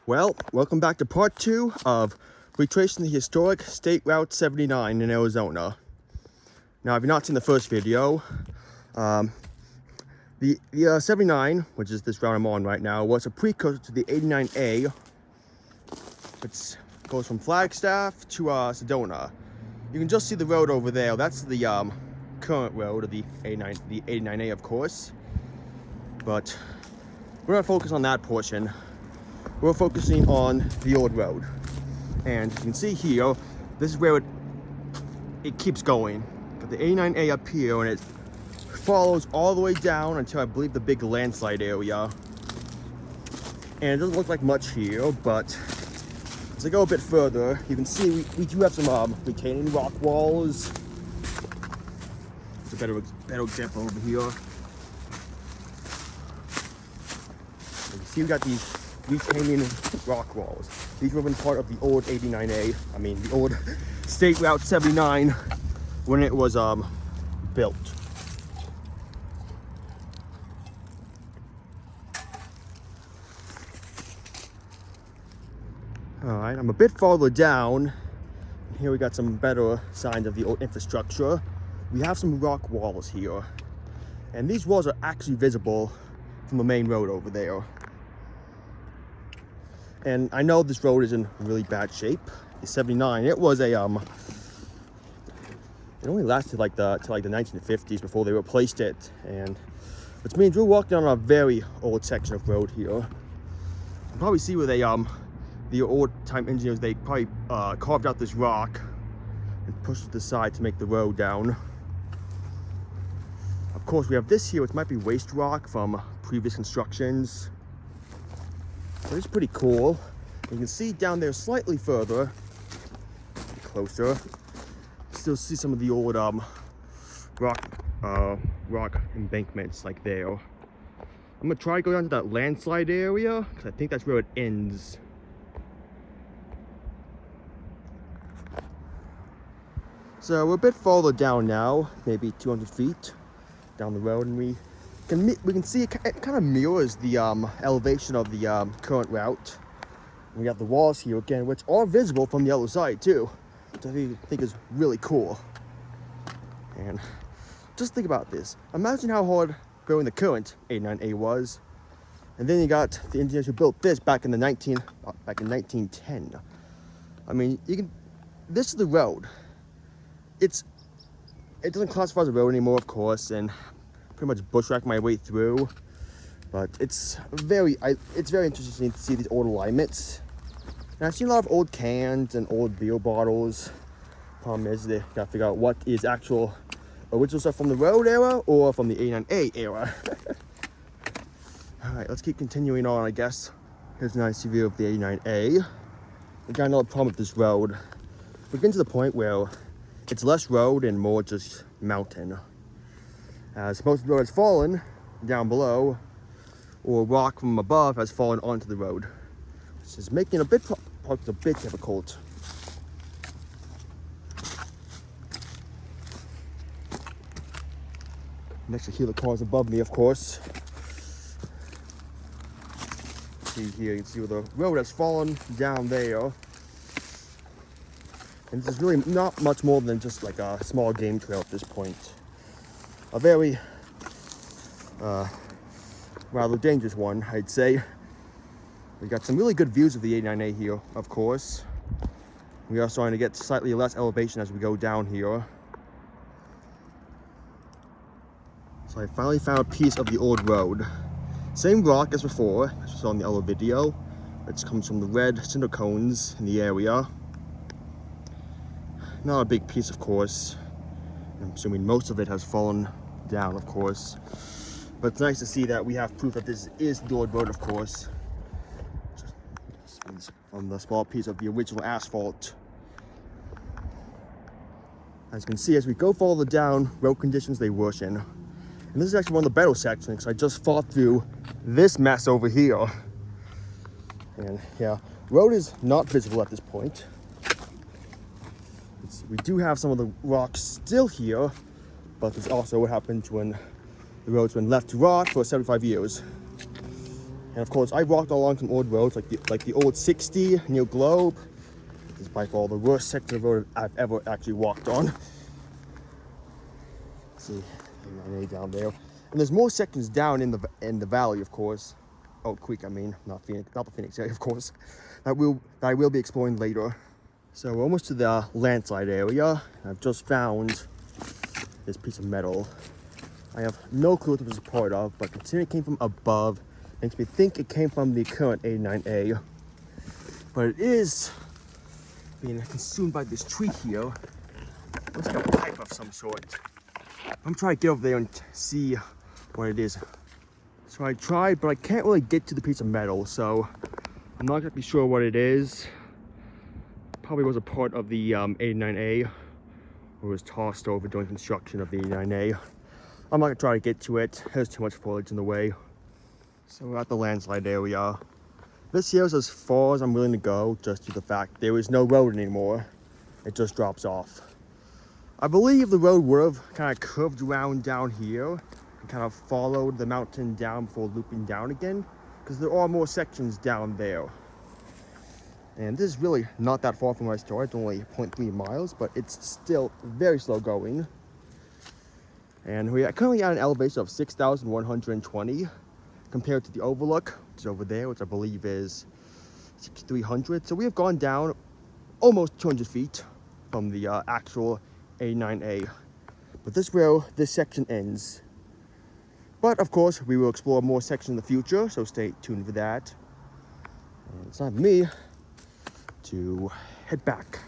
Well, welcome back to part 2 of retracing the historic State Route 79 in Arizona. Now, if you've not seen the first video, the 79, which is this route I'm on right now, was a precursor to the 89A, which goes from Flagstaff to Sedona. You can just see the road over there. That's the current road of the 89A, of course. But we're not focused on that portion. We're focusing on the old road. And you can see here, this is where it keeps going. Got the 89A up here, and it follows all the way down until I believe the big landslide area. And it doesn't look like much here, but as I go a bit further, you can see we do have some retaining rock walls. It's a better example over here. You can see we got these retaining rock walls. These were been part of the old 89A, the old State Route 79 when it was built. Alright, I'm a bit farther down. Here we got some better signs of the old infrastructure. We have some rock walls here. And these walls are actually visible from the main road over there. And I know this road is in really bad shape. The 79, it was a it only lasted till like the 1950s before they replaced it, and which means we're walking on a very old section of road here. You can probably see where the old time engineers, they probably carved out this rock and pushed it to the side to make the road down. Of course, we have this here, which might be waste rock from previous constructions. So it's pretty cool. You can see down there slightly further, closer, still see some of the old rock embankments like there. I'm gonna try to go down to that landslide area because I think that's where it ends. So we're a bit farther down now, maybe 200 feet down the road, and we can see it kind of mirrors the elevation of the current route. We have the walls here again, which are visible from the other side too, which I think is really cool. And just think about this. Imagine how hard building the current 89A was, and then you got the engineers who built this back in 1910. This is the road. It doesn't classify as a road anymore, of course, and pretty much bushwhacked my way through, but it's very interesting to see these old alignments. And I've seen a lot of old cans and old beer bottles. Problem is, they gotta figure out what is actual original stuff from the road era or from the 89A era. All right, let's keep continuing on, I guess. Here's a nice view of the 89A. We got another problem with this road. We're getting to the point where it's less road and more just mountain. As most of the road has fallen down below, or rock from above has fallen onto the road, which is making a bit difficult. Next to hear the cars above me, of course. See here, you can see where the road has fallen down there. And this is really not much more than just like a small game trail at this point. A very rather dangerous one, I'd say. We got some really good views of the 89A here, of course. We are starting to get slightly less elevation as we go down here. So I finally found a piece of the old road. Same rock as before, as you saw in the other video, which comes from the red cinder cones in the area. Not a big piece, of course. I'm assuming most of it has fallen down, of course. But it's nice to see that we have proof that this is the old road, of course. Just from the small piece of the original asphalt. As you can see, as we go further down, road conditions, they worsen. And this is actually one of the better sections, because I just fought through this mess over here. And yeah, road is not visible at this point. We do have some of the rocks still here, but it's also what happens when the road's been left to rot for 75 years. And of course, I walked along some old roads like the old 60 near Globe. This is by far the worst section of road I've ever actually walked on. See, 9A down there, and there's more sections down in the valley, of course. Oak Creek, I mean, not the Phoenix area, of course. That I will be exploring later. So we're almost to the landslide area. I've just found this piece of metal. I have no clue what it was a part of, but considering it came from above, makes me think it came from the current 89A. But it is being consumed by this tree here. Looks like a pipe of some sort. I'm trying to get over there and see what it is. So I tried, but I can't really get to the piece of metal, so I'm not exactly sure what it is. Probably was a part of the 89A, or was tossed over during construction of the 89A. I'm not gonna try to get to it. There's too much foliage in the way. So we're at the landslide area. This here is as far as I'm willing to go, just due to the fact there is no road anymore. It just drops off. I believe the road would have kind of curved around down here and kind of followed the mountain down before looping down again, because there are more sections down there. And this is really not that far from where I started. It's only 0.3 miles, but it's still very slow going. And we are currently at an elevation of 6,120 compared to the overlook, which is over there, which I believe is 6,300. So we have gone down almost 200 feet from the actual 89A. But this is where this section ends. But of course, we will explore more sections in the future, so stay tuned for that. And it's time for me to head back.